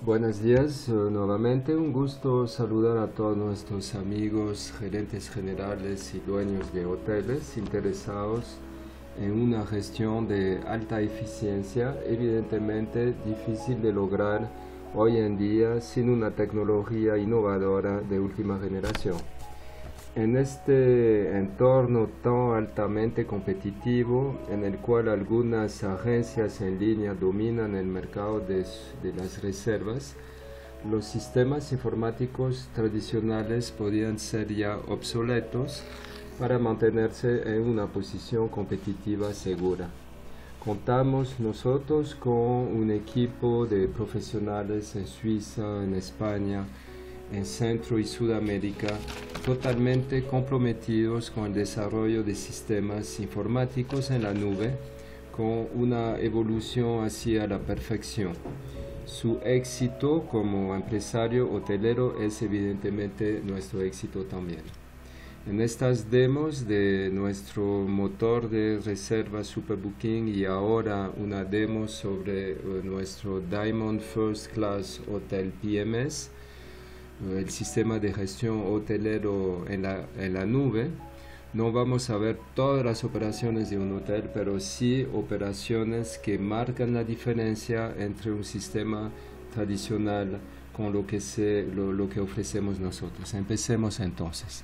Buenos días, nuevamente un gusto saludar a todos nuestros amigos, gerentes generales y dueños de hoteles interesados en una gestión de alta eficiencia, evidentemente difícil de lograr hoy en día sin una tecnología innovadora de última generación. En este entorno tan altamente competitivo, en el cual algunas agencias en línea dominan el mercado de las reservas, los sistemas informáticos tradicionales podrían ser ya obsoletos para mantenerse en una posición competitiva segura. Contamos nosotros con un equipo de profesionales en Suiza, en España, en Centro y Sudamérica, totalmente comprometidos con el desarrollo de sistemas informáticos en la nube, con una evolución hacia la perfección. Su éxito como empresario hotelero es evidentemente nuestro éxito también. En estas demos de nuestro motor de reserva Superbooking y ahora una demo sobre nuestro Diamond First Class Hotel PMS, el sistema de gestión hotelero en la nube, no vamos a ver todas las operaciones de un hotel, pero sí operaciones que marcan la diferencia entre un sistema tradicional con lo que ofrecemos nosotros. Empecemos entonces.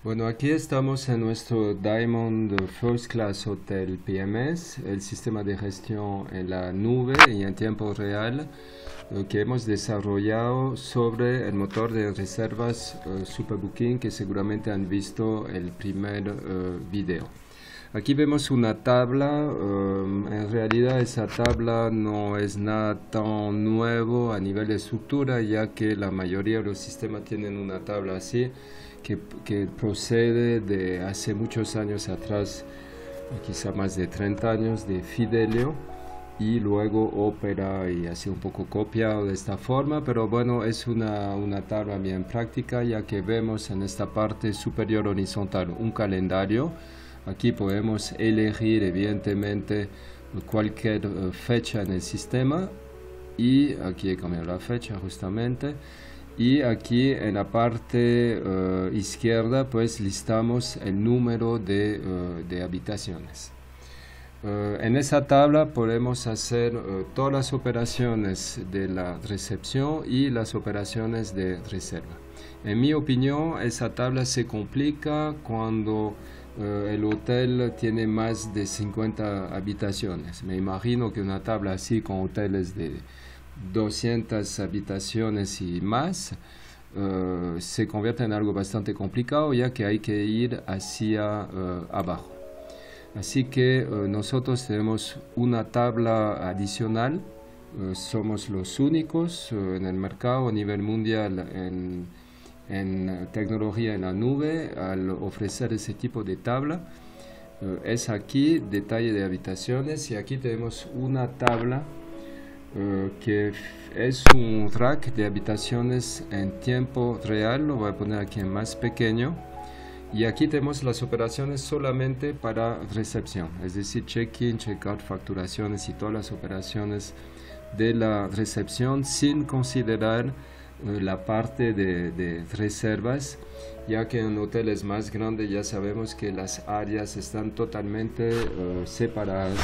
Bueno, aquí estamos en nuestro Diamond First Class Hotel PMS, el sistema de gestión en la nube y en tiempo real que hemos desarrollado sobre el motor de reservas Superbooking, que seguramente han visto el primer video. Aquí vemos una tabla, en realidad esa tabla no es nada tan nuevo a nivel de estructura, ya que la mayoría de los sistemas tienen una tabla así, que procede de hace muchos años atrás, quizá más de 30 años, de Fidelio, y luego Opera y así un poco copiado de esta forma, pero bueno, es una tabla bien práctica, ya que vemos en esta parte superior horizontal un calendario. Aquí podemos elegir evidentemente cualquier fecha en el sistema, y aquí he cambiado la fecha justamente, y aquí en la parte izquierda pues listamos el número de habitaciones. En esa tabla podemos hacer todas las operaciones de la recepción y las operaciones de reserva. En mi opinión, esa tabla se complica cuando el hotel tiene más de 50 habitaciones. Me imagino que una tabla así con hoteles de 200 habitaciones y más se convierte en algo bastante complicado, ya que hay que ir hacia abajo. Así que nosotros tenemos una tabla adicional, somos los únicos en el mercado a nivel mundial en tecnología en la nube al ofrecer ese tipo de tabla. Es aquí detalle de habitaciones, y aquí tenemos una tabla que es un rack de habitaciones en tiempo real. Lo voy a poner aquí en más pequeño. Y aquí tenemos las operaciones solamente para recepción, es decir, check-in, check-out, facturaciones y todas las operaciones de la recepción, sin considerar la parte de reservas, ya que en hoteles más grandes ya sabemos que las áreas están totalmente separadas,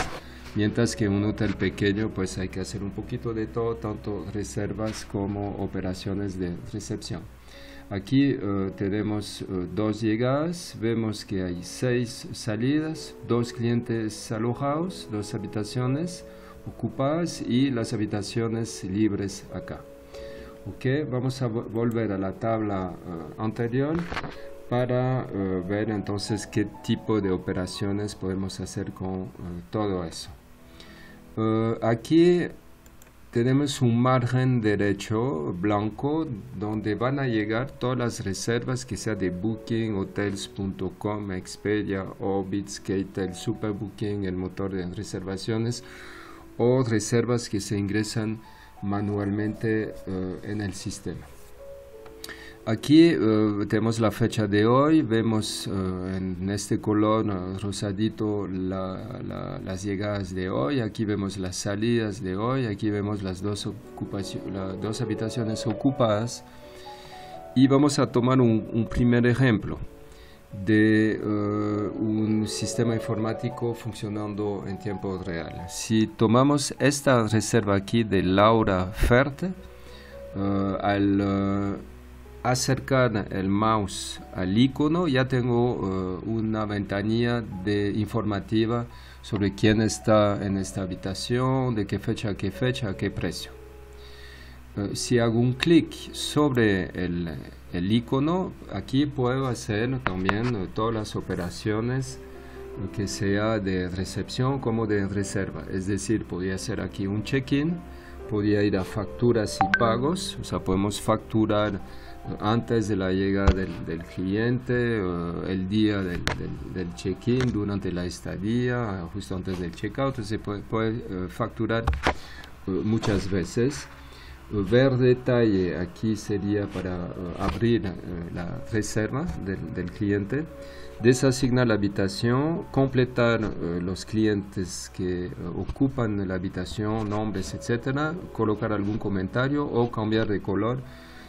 mientras que en un hotel pequeño pues hay que hacer un poquito de todo, tanto reservas como operaciones de recepción. Aquí tenemos 2 llegadas, vemos que hay 6 salidas, 2 clientes alojados, 2 habitaciones ocupadas y las habitaciones libres acá. Ok, vamos a volver a la tabla anterior para ver entonces qué tipo de operaciones podemos hacer con todo eso. Aquí tenemos un margen derecho blanco donde van a llegar todas las reservas, que sea de Booking, Hotels.com, Expedia, Orbitz, Skatel, Superbooking, el motor de reservaciones, o reservas que se ingresan manualmente en el sistema. Aquí tenemos la fecha de hoy, vemos en este color rosadito las llegadas de hoy, aquí vemos las salidas de hoy, aquí vemos las dos habitaciones ocupadas, y vamos a tomar un primer ejemplo de un sistema informático funcionando en tiempo real. Si tomamos esta reserva aquí de Laura Ferte, al acercar el mouse al icono ya tengo una ventanilla informativa sobre quién está en esta habitación, de qué fecha a qué precio. Si hago un clic sobre el icono, aquí puedo hacer también todas las operaciones que sea de recepción como de reserva. Es decir, podría hacer aquí un check-in, podría ir a facturas y pagos, o sea, podemos facturar antes de la llegada del cliente, el día del check-in, durante la estadía, justo antes del check-out. Se puede facturar muchas veces. Ver detalle aquí sería para abrir la reserva del cliente, desasignar la habitación, completar los clientes que ocupan la habitación, nombres, etcétera, colocar algún comentario o cambiar de color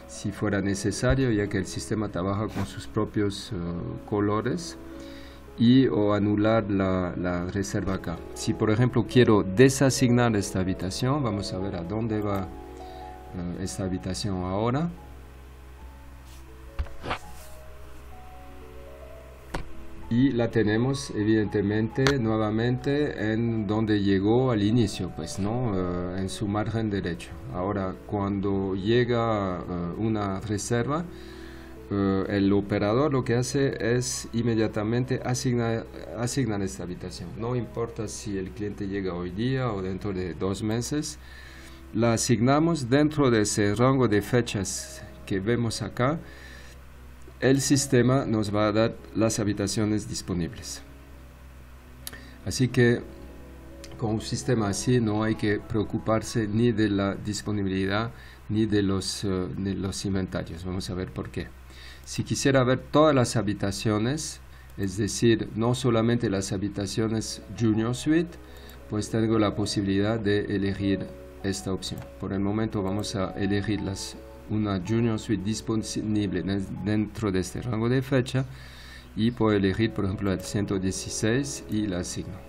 si fuera necesario, ya que el sistema trabaja con sus propios colores, o anular la reserva acá. Si por ejemplo quiero desasignar esta habitación, vamos a ver a dónde va esta habitación ahora. Y la tenemos evidentemente nuevamente en donde llegó al inicio, pues, ¿no? En su margen derecho. Ahora, cuando llega una reserva, el operador lo que hace es inmediatamente asignar esta habitación. No importa si el cliente llega hoy día o dentro de 2 meses, la asignamos dentro de ese rango de fechas que vemos acá. El sistema nos va a dar las habitaciones disponibles. Así que con un sistema así no hay que preocuparse ni de la disponibilidad ni de los inventarios. Vamos a ver por qué. Si quisiera ver todas las habitaciones, es decir, no solamente las habitaciones Junior Suite, pues tengo la posibilidad de elegir esta opción. Por el momento vamos a elegir una Junior Suite disponible dentro de este rango de fecha, y puedo elegir por ejemplo el 116 y la asigno.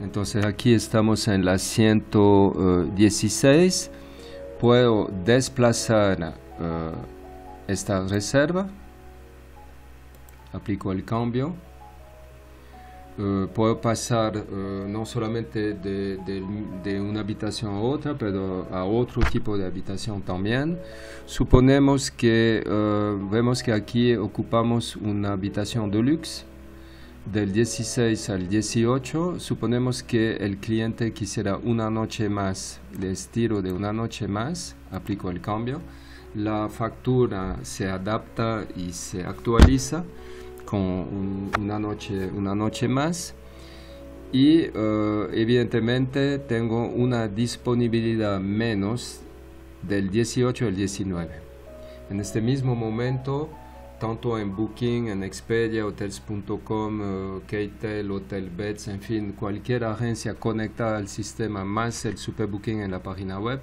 Entonces aquí estamos en la 116. Puedo desplazar esta reserva, aplico el cambio. Puedo pasar no solamente de una habitación a otra, pero a otro tipo de habitación también. Suponemos que vemos que aquí ocupamos una habitación deluxe del 16 al 18. Suponemos que el cliente quisiera una noche más, le estiro de una noche más, aplico el cambio. La factura se adapta y se actualiza con una noche más, y evidentemente tengo una disponibilidad menos del 18 al 19. En este mismo momento, tanto en Booking, en Expedia, Hotels.com, K-Tel, Hotelbeds, en fin, cualquier agencia conectada al sistema más el Superbooking en la página web,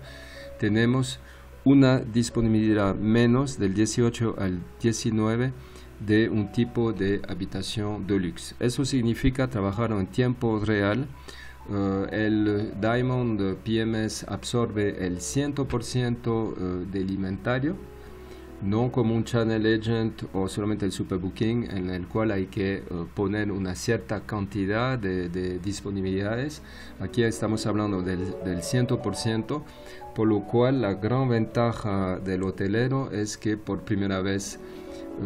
tenemos una disponibilidad menos del 18 al 19 de un tipo de habitación deluxe. Eso significa trabajar en tiempo real. El Diamond PMS absorbe el 100% del inventario, no como un Channel Agent o solamente el Superbooking, en el cual hay que poner una cierta cantidad de disponibilidades. Aquí estamos hablando del 100%, por lo cual la gran ventaja del hotelero es que por primera vez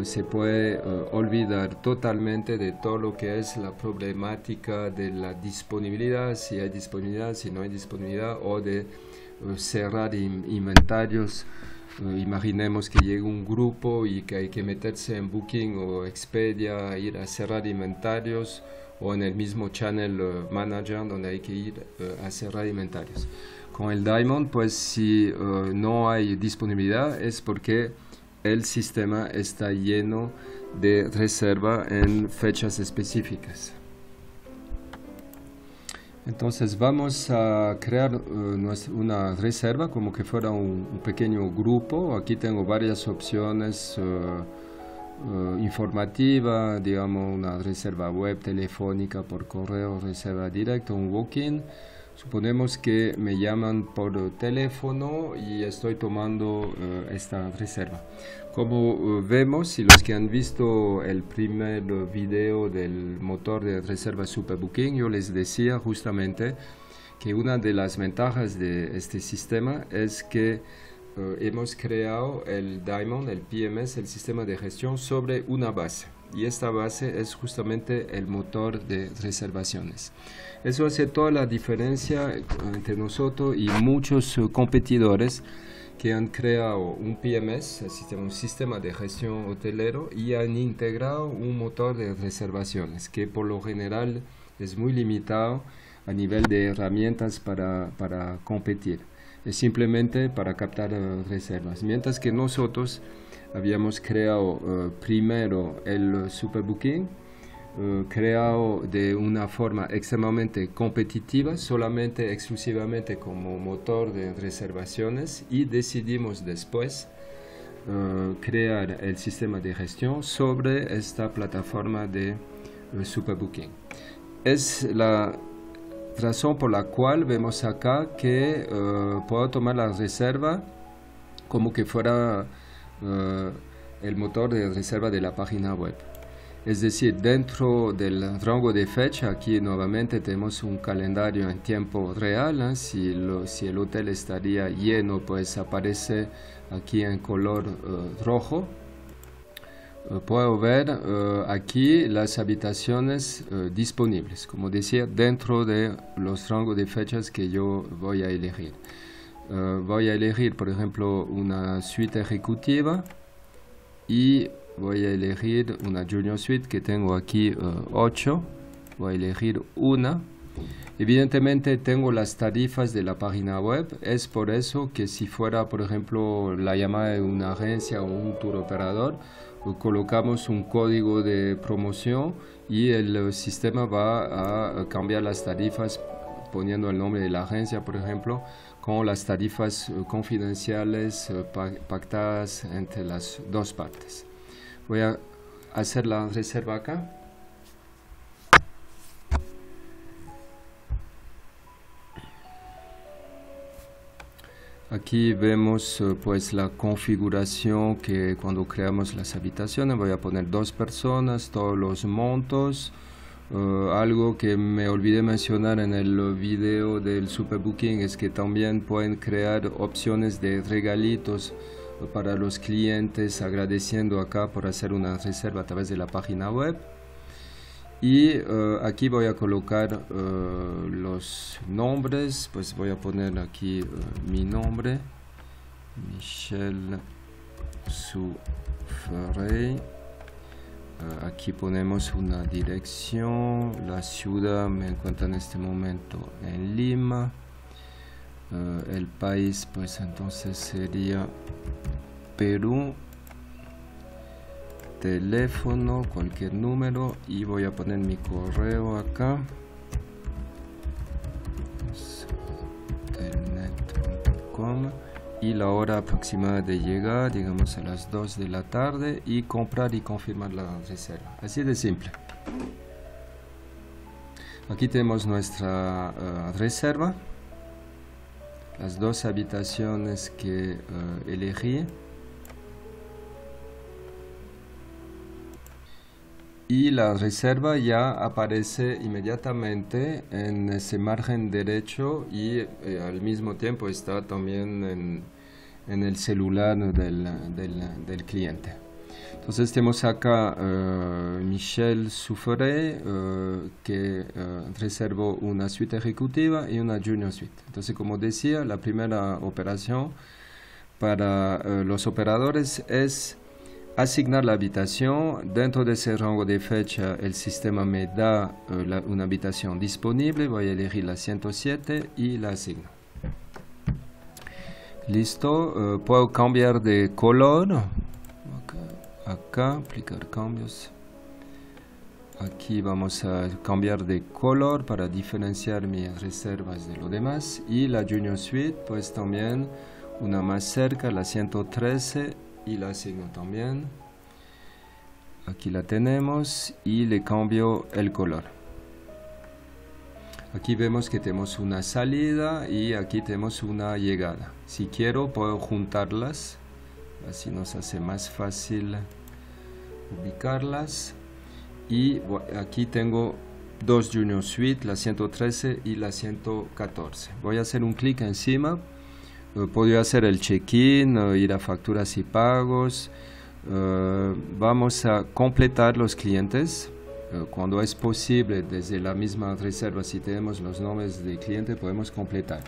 se puede olvidar totalmente de todo lo que es la problemática de la disponibilidad, si hay disponibilidad, si no hay disponibilidad, o de cerrar inventarios Imaginemos que llega un grupo y que hay que meterse en Booking o Expedia, ir a cerrar inventarios, o en el mismo Channel Manager donde hay que ir a cerrar inventarios. Con el Daimon, pues si no hay disponibilidad es porque el sistema está lleno de reserva en fechas específicas. Entonces vamos a crear una reserva como que fuera un pequeño grupo. Aquí tengo varias opciones informativa, digamos una reserva web, telefónica, por correo, reserva directa, un walk-in. Suponemos que me llaman por teléfono y estoy tomando esta reserva. Como vemos, y los que han visto el primer video del motor de reserva Superbooking, yo les decía justamente que una de las ventajas de este sistema es que hemos creado el Daimon, el PMS, el sistema de gestión, sobre una base. Y esta base es justamente el motor de reservaciones. Eso hace toda la diferencia entre nosotros y muchos competidores que han creado un PMS, un sistema de gestión hotelero, y han integrado un motor de reservaciones que por lo general es muy limitado a nivel de herramientas para competir. Es simplemente para captar reservas. Mientras que nosotros habíamos creado primero el Superbooking, creado de una forma extremadamente competitiva, solamente exclusivamente como motor de reservaciones, y decidimos después crear el sistema de gestión sobre esta plataforma de Superbooking. Es la razón por la cual vemos acá que puedo tomar la reserva como que fuera el motor de reserva de la página web. Es decir, dentro del rango de fecha, aquí nuevamente tenemos un calendario en tiempo real. Si el hotel estaría lleno, pues aparece aquí en color rojo. Puedo ver aquí las habitaciones disponibles, como decía, dentro de los rangos de fechas que yo voy a elegir. Voy a elegir, por ejemplo, una suite ejecutiva y voy a elegir una Junior Suite que tengo aquí 8. Voy a elegir una. Evidentemente tengo las tarifas de la página web. Es por eso que si fuera, por ejemplo, la llamada de una agencia o un tour operador, colocamos un código de promoción y el sistema va a cambiar las tarifas poniendo el nombre de la agencia, por ejemplo, con las tarifas confidenciales pactadas entre las dos partes. Voy a hacer la reserva acá. Aquí vemos pues la configuración que cuando creamos las habitaciones. Voy a poner 2 personas, todos los montos. Algo que me olvidé mencionar en el video del Superbooking es que también pueden crear opciones de regalitos para los clientes, agradeciendo acá por hacer una reserva a través de la página web. Y aquí voy a colocar los nombres. Pues voy a poner aquí mi nombre, Michel Souffrey. Aquí ponemos una dirección. La ciudad me encuentra en este momento en Lima. El país pues entonces sería Perú. Teléfono, cualquier número, y voy a poner mi correo acá, internet.com, y la hora aproximada de llegar, digamos a las 2 de la tarde, y comprar y confirmar la reserva. Así de simple. Aquí tenemos nuestra reserva, las 2 habitaciones que elegí. Y la reserva ya aparece inmediatamente en ese margen derecho y al mismo tiempo está también en el celular del cliente. Entonces tenemos acá Michel Souffrey que reservó una suite ejecutiva y una Junior Suite. Entonces, como decía, la primera operación para los operadores es asignar la habitación. Dentro de ese rango de fecha el sistema me da una habitación disponible. Voy a elegir la 107 y la asigno. Listo, puedo cambiar de color. Acá, aplicar cambios. Aquí vamos a cambiar de color para diferenciar mis reservas de lo demás. Y la Junior Suite, pues también una más cerca, la 113, y la asigno también. Aquí la tenemos y le cambio el color. Aquí vemos que tenemos una salida y aquí tenemos una llegada. Si quiero puedo juntarlas, así nos hace más fácil ubicarlas. Y aquí tengo dos Junior Suite, la 113 y la 114. Voy a hacer un clic encima. Puedo hacer el check-in, ir a facturas y pagos. Vamos a completar los clientes. Cuando es posible, desde la misma reserva, si tenemos los nombres de cliente, podemos completar.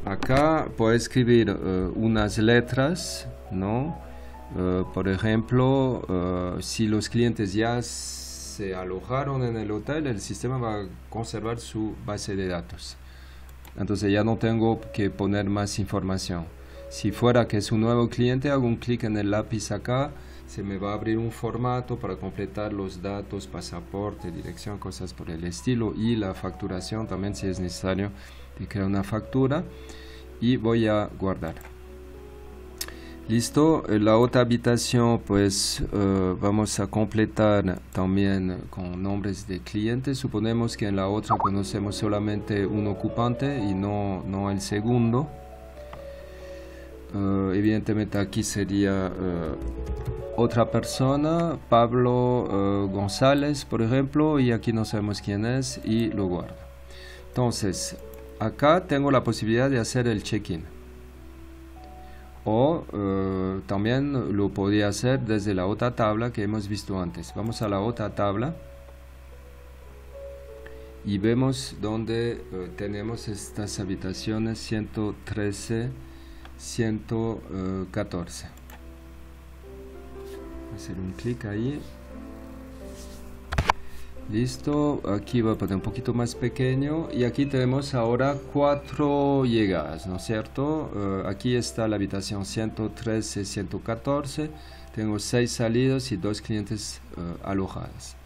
Acá puedo escribir unas letras, ¿no? Por ejemplo, si los clientes ya se alojaron en el hotel, el sistema va a conservar su base de datos. Entonces ya no tengo que poner más información. Si fuera que es un nuevo cliente, hago un clic en el lápiz acá, se me va a abrir un formato para completar los datos, pasaporte, dirección, cosas por el estilo, y la facturación también, si es necesario, de crear una factura, y voy a guardar. Listo, la otra habitación pues vamos a completar también con nombres de clientes. Suponemos que en la otra conocemos solamente un ocupante y no el segundo. Evidentemente aquí sería otra persona, Pablo González por ejemplo, y aquí no sabemos quién es y lo guardo. Entonces acá tengo la posibilidad de hacer el check-in. O también lo podría hacer desde la otra tabla que hemos visto antes. Vamos a la otra tabla y vemos donde tenemos estas habitaciones 113, 114. Voy a hacer un clic ahí. Listo, aquí va a poner un poquito más pequeño y aquí tenemos ahora 4 llegadas, ¿no es cierto? Aquí está la habitación 113, 114, tengo 6 salidas y 2 clientes alojadas.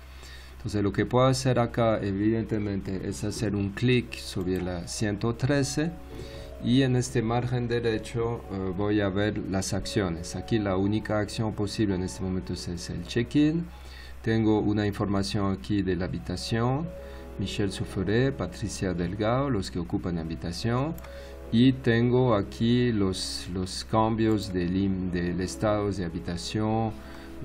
Entonces lo que puedo hacer acá evidentemente es hacer un clic sobre la 113 y en este margen derecho voy a ver las acciones. Aquí la única acción posible en este momento es el check-in. Tengo una información aquí de la habitación, Michel Soufferet, Patricia Delgado, los que ocupan la habitación. Y tengo aquí los cambios del estado de habitación,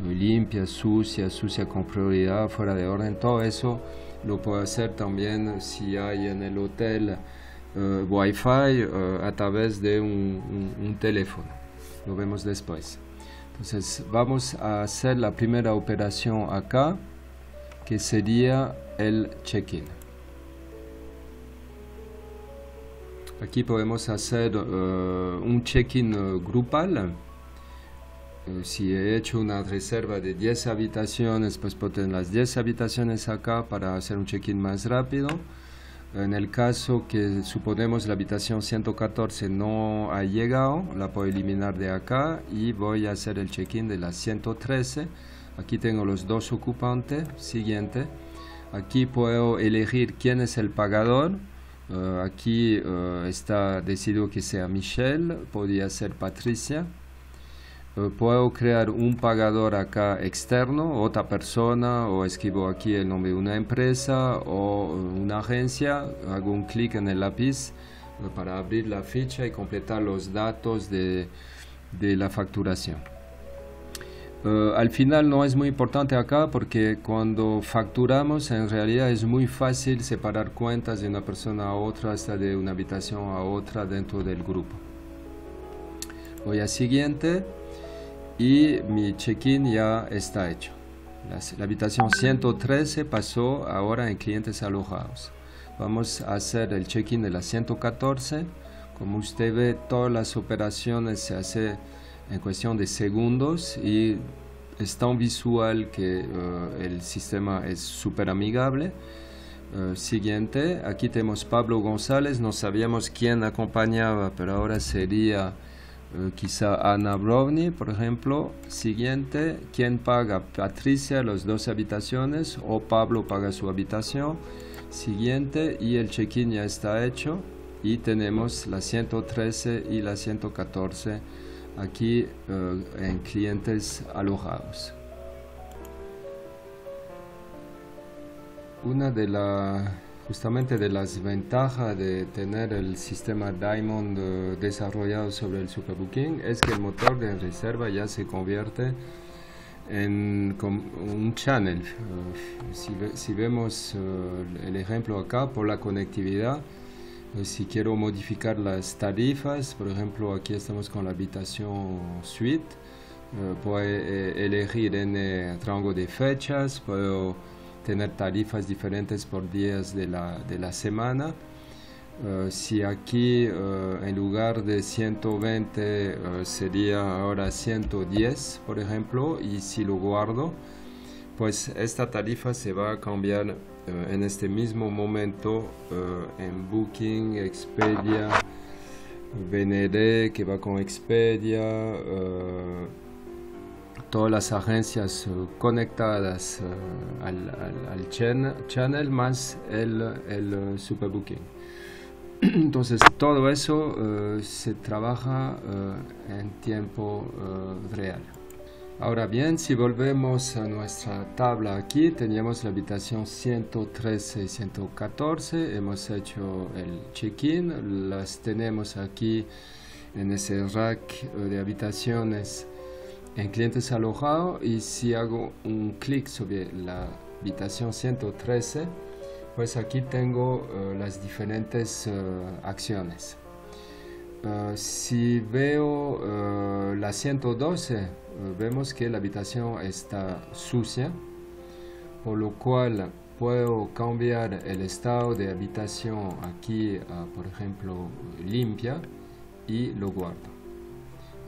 limpia, sucia con prioridad, fuera de orden. Todo eso lo puedo hacer también si hay en el hotel Wi-Fi a través de un teléfono. Lo vemos después. Entonces vamos a hacer la primera operación acá, que sería el check-in. Aquí podemos hacer un check-in grupal. Si he hecho una reserva de 10 habitaciones, pues puedo tener las 10 habitaciones acá para hacer un check-in más rápido. En el caso que suponemos la habitación 114 no ha llegado, la puedo eliminar de acá y voy a hacer el check-in de la 113. Aquí tengo los 2 ocupantes. Siguiente. Aquí puedo elegir quién es el pagador. Aquí está decidido que sea Michelle, podría ser Patricia. Puedo crear un pagador acá externo, otra persona, o escribo aquí el nombre de una empresa o una agencia. Hago un clic en el lápiz para abrir la ficha y completar los datos de la facturación. Al final no es muy importante acá porque cuando facturamos en realidad es muy fácil separar cuentas de una persona a otra, hasta de una habitación a otra dentro del grupo. Voy a siguiente. Y mi check-in ya está hecho. La habitación 113 pasó ahora en clientes alojados. Vamos a hacer el check-in de la 114. Como usted ve, todas las operaciones se hacen en cuestión de segundos y es tan visual que el sistema es súper amigable. Siguiente, aquí tenemos Pablo González, no sabíamos quién acompañaba, pero ahora sería quizá Ana Brovny, por ejemplo. Siguiente, ¿quién paga? Patricia, las 2 habitaciones, o Pablo paga su habitación. Siguiente, y el check-in ya está hecho, y tenemos la 113 y la 114 aquí en clientes alojados. Una justamente de las ventajas de tener el sistema Diamond desarrollado sobre el Superbooking es que el motor de reserva ya se convierte en un channel. Si vemos el ejemplo acá, por la conectividad, si quiero modificar las tarifas, por ejemplo aquí estamos con la habitación suite, puedo elegir en rango de fechas, puedo tener tarifas diferentes por días de la semana. Si aquí en lugar de 120 sería ahora 110, por ejemplo, y si lo guardo, pues esta tarifa se va a cambiar en este mismo momento en Booking, Expedia, Venere, que va con Expedia, todas las agencias conectadas al channel más el Superbooking. Entonces todo eso se trabaja en tiempo real. Ahora bien, si volvemos a nuestra tabla aquí, teníamos la habitación 113 y 114, hemos hecho el check-in, las tenemos aquí en ese rack de habitaciones en clientes alojados, y si hago un clic sobre la habitación 113, pues aquí tengo las diferentes acciones. Si veo la 112, vemos que la habitación está sucia, por lo cual puedo cambiar el estado de habitación aquí a, por ejemplo, limpia, y lo guardo.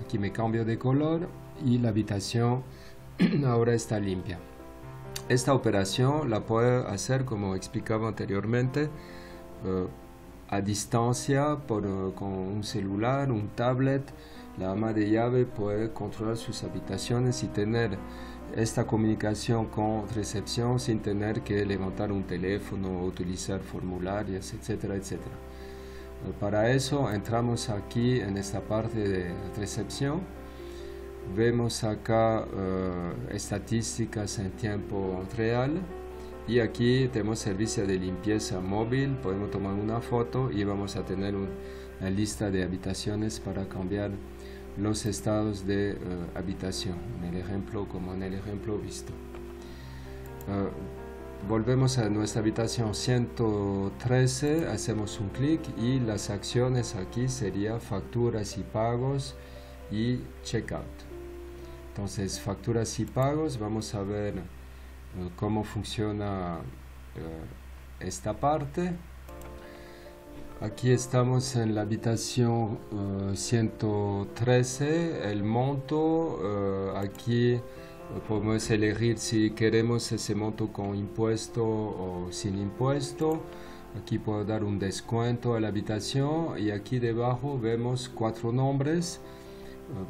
Aquí me cambio de color y la habitación ahora está limpia. Esta operación la puedo hacer, como explicaba anteriormente, a distancia con un celular, un tablet. La ama de llave puede controlar sus habitaciones y tener esta comunicación con recepción sin tener que levantar un teléfono o utilizar formularios, etcétera, etcétera. Para eso entramos aquí en esta parte de recepción. Vemos acá estadísticas en tiempo real, y aquí tenemos servicio de limpieza móvil. Podemos tomar una foto y vamos a tener una lista de habitaciones para cambiar los estados de habitación, como en el ejemplo visto. Volvemos a nuestra habitación 113, hacemos un clic y las acciones aquí serían facturas y pagos y checkout. Entonces, facturas y pagos, vamos a ver cómo funciona esta parte. Aquí estamos en la habitación 113, el monto. Aquí podemos elegir si queremos ese monto con impuesto o sin impuesto. Aquí puedo dar un descuento a la habitación, y aquí debajo vemos 4 nombres.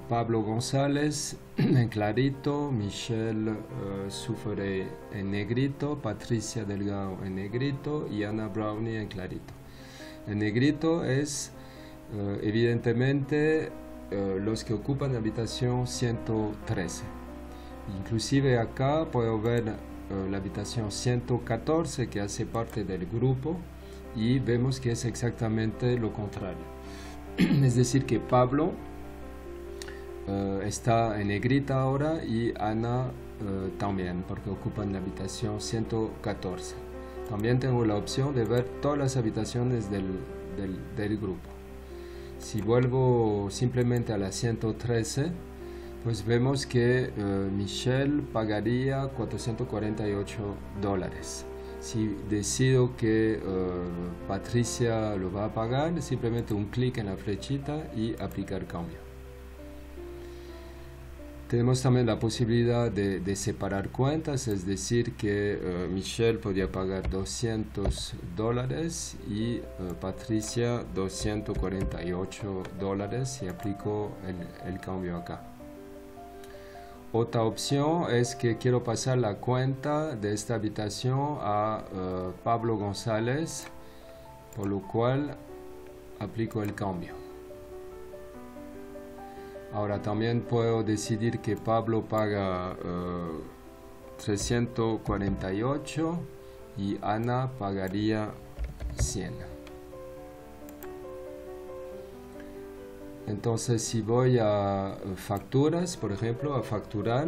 Pablo González en clarito, Michelle Sufere en negrito, Patricia Delgado en negrito y Ana Brovny en clarito. En negrito es evidentemente los que ocupan la habitación 113. Inclusive acá puedo ver la habitación 114, que hace parte del grupo, y vemos que es exactamente lo contrario. Es decir, que Pablo está en negrita ahora, y Ana también, porque ocupan la habitación 114. También tengo la opción de ver todas las habitaciones del grupo. Si vuelvo simplemente a la 113, pues vemos que Michelle pagaría $448. Si decido que Patricia lo va a pagar, simplemente un clic en la flechita y aplicar cambio. Tenemos también la posibilidad de separar cuentas, es decir que Michelle podría pagar $200 y Patricia $248 y aplico el cambio acá. Otra opción es que quiero pasar la cuenta de esta habitación a Pablo González, por lo cual aplico el cambio. Ahora también puedo decidir que Pablo paga 348 y Ana pagaría 100. Entonces si voy a facturas, por ejemplo, a facturar,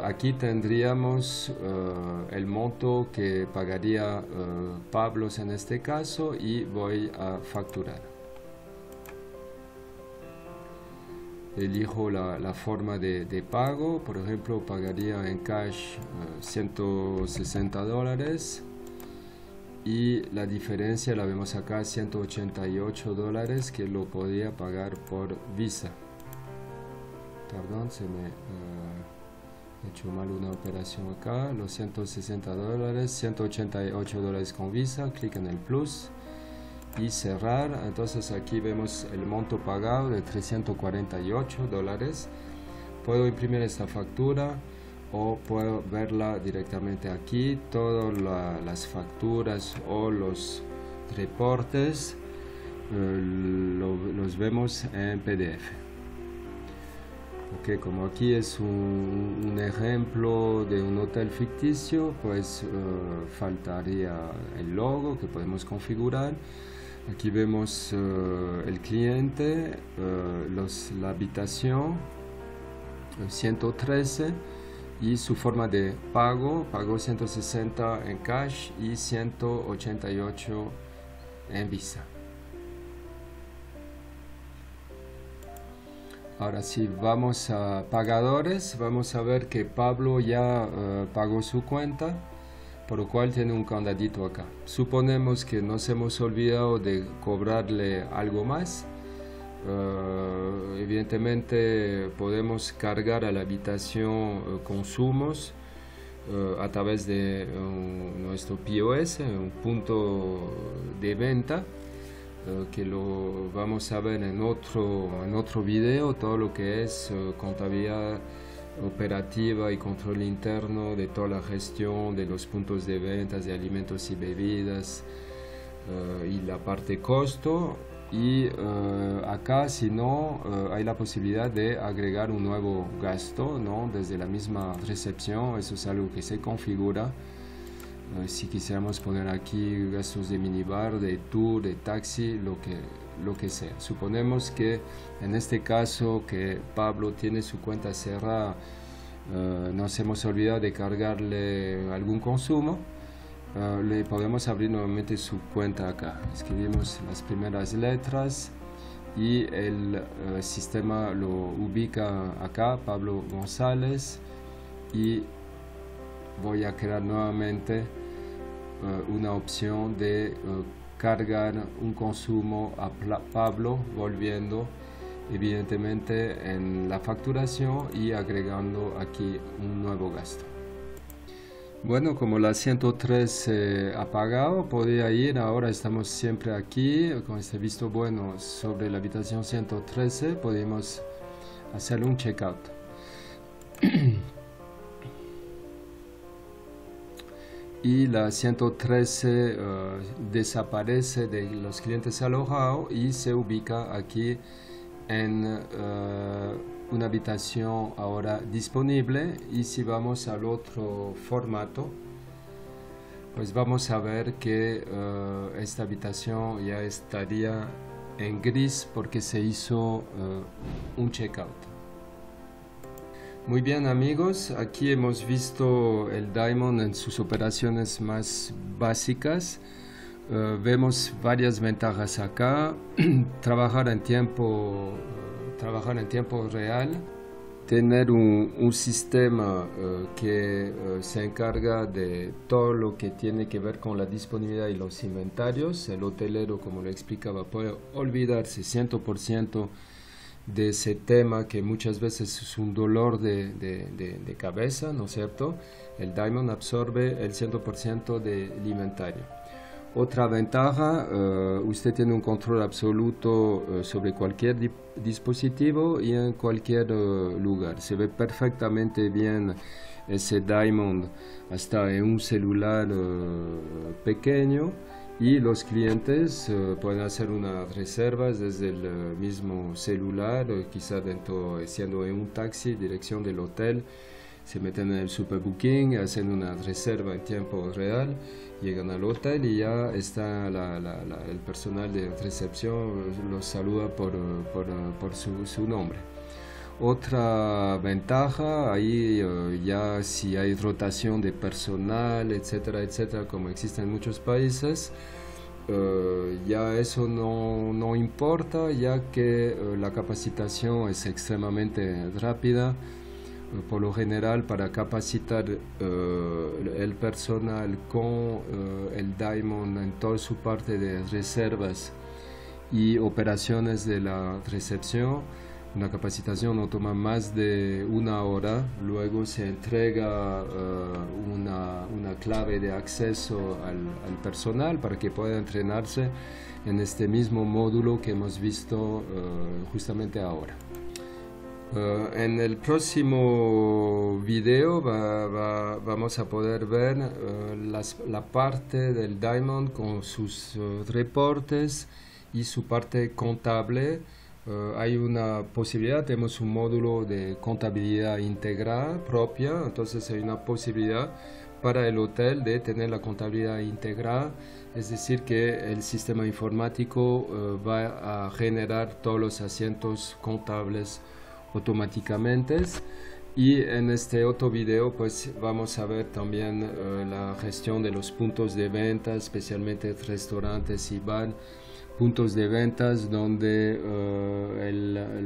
aquí tendríamos el monto que pagaría Pablo en este caso y voy a facturar. Elijo la forma de pago, por ejemplo pagaría en cash $160 y la diferencia la vemos acá, $188 que lo podría pagar por Visa. Perdón, se me he hecho mal una operación acá. Los $160, $188 con Visa, clic en el plus y cerrar. Entonces aquí vemos el monto pagado de $348. Puedo imprimir esta factura o puedo verla directamente aquí. Todas las facturas o los reportes los vemos en PDF. Okay, como aquí es un ejemplo de un hotel ficticio, pues faltaría el logo que podemos configurar. Aquí vemos el cliente, la habitación 113 y su forma de pago, pagó 160 en cash y 188 en Visa. Ahora si vamos a pagadores, vamos a ver que Pablo ya pagó su cuenta, por lo cual tiene un candadito acá. Suponemos que nos hemos olvidado de cobrarle algo más. Evidentemente podemos cargar a la habitación consumos a través de nuestro POS, un punto de venta, que lo vamos a ver en otro video, todo lo que es contabilidad operativa y control interno de toda la gestión de los puntos de ventas de alimentos y bebidas y la parte costo. Y acá si no hay la posibilidad de agregar un nuevo gasto, ¿no? Desde la misma recepción. Eso es algo que se configura. Si quisiéramos poner aquí gastos de minibar, de tour, de taxi, lo que sea. Suponemos que en este caso que Pablo tiene su cuenta cerrada, nos hemos olvidado de cargarle algún consumo. Le podemos abrir nuevamente su cuenta acá. Escribimos las primeras letras y el sistema lo ubica acá, Pablo González, y voy a crear nuevamente una opción de cargar un consumo a Pablo, volviendo evidentemente en la facturación y agregando aquí un nuevo gasto. Bueno, como la 103 ha pagado, podría ir. Ahora estamos siempre aquí con este visto bueno sobre la habitación 113. Podemos hacer un checkout. Y la 113 desaparece de los clientes alojados y se ubica aquí en una habitación ahora disponible. Y si vamos al otro formato, pues vamos a ver que esta habitación ya estaría en gris porque se hizo un checkout. Muy bien amigos, aquí hemos visto el Diamond en sus operaciones más básicas. Vemos varias ventajas acá. Trabajar en tiempo real, tener un sistema que se encarga de todo lo que tiene que ver con la disponibilidad y los inventarios. El hotelero, como lo explicaba, puede olvidarse 100% de ese tema que muchas veces es un dolor de cabeza, ¿no es cierto? El Daimon absorbe el 100% del inventario. Otra ventaja, usted tiene un control absoluto sobre cualquier dispositivo y en cualquier lugar. Se ve perfectamente bien ese Daimon hasta en un celular pequeño, y los clientes pueden hacer unas reservas desde el mismo celular, quizá siendo en un taxi, dirección del hotel. Se meten en el Superbooking, hacen una reserva en tiempo real, llegan al hotel y ya está el personal de recepción, los saluda por su nombre. Otra ventaja, ahí ya si hay rotación de personal, etcétera, etcétera, como existe en muchos países, ya eso no importa, ya que la capacitación es extremadamente rápida. Por lo general, para capacitar el personal con el Daimon en toda su parte de reservas y operaciones de la recepción, una capacitación no toma más de 1 hora. Luego se entrega una clave de acceso al personal para que pueda entrenarse en este mismo módulo que hemos visto justamente ahora. En el próximo video vamos a poder ver la parte del Daimon con sus reportes y su parte contable. Hay una posibilidad, tenemos un módulo de contabilidad integrada propia, entonces hay una posibilidad para el hotel de tener la contabilidad integrada, es decir que el sistema informático va a generar todos los asientos contables automáticamente. Y en este otro video pues vamos a ver también la gestión de los puntos de venta, especialmente restaurantes y bar, puntos de ventas donde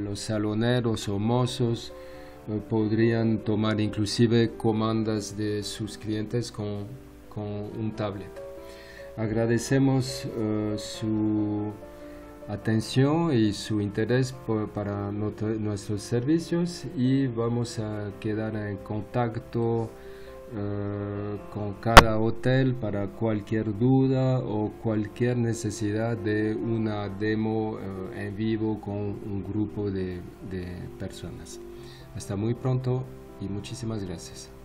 los saloneros o mozos podrían tomar inclusive comandas de sus clientes con un tablet. Agradecemos su atención y su interés para nuestros servicios, y vamos a quedar en contacto con cada hotel para cualquier duda o cualquier necesidad de una demo en vivo con un grupo de personas. Hasta muy pronto y muchísimas gracias.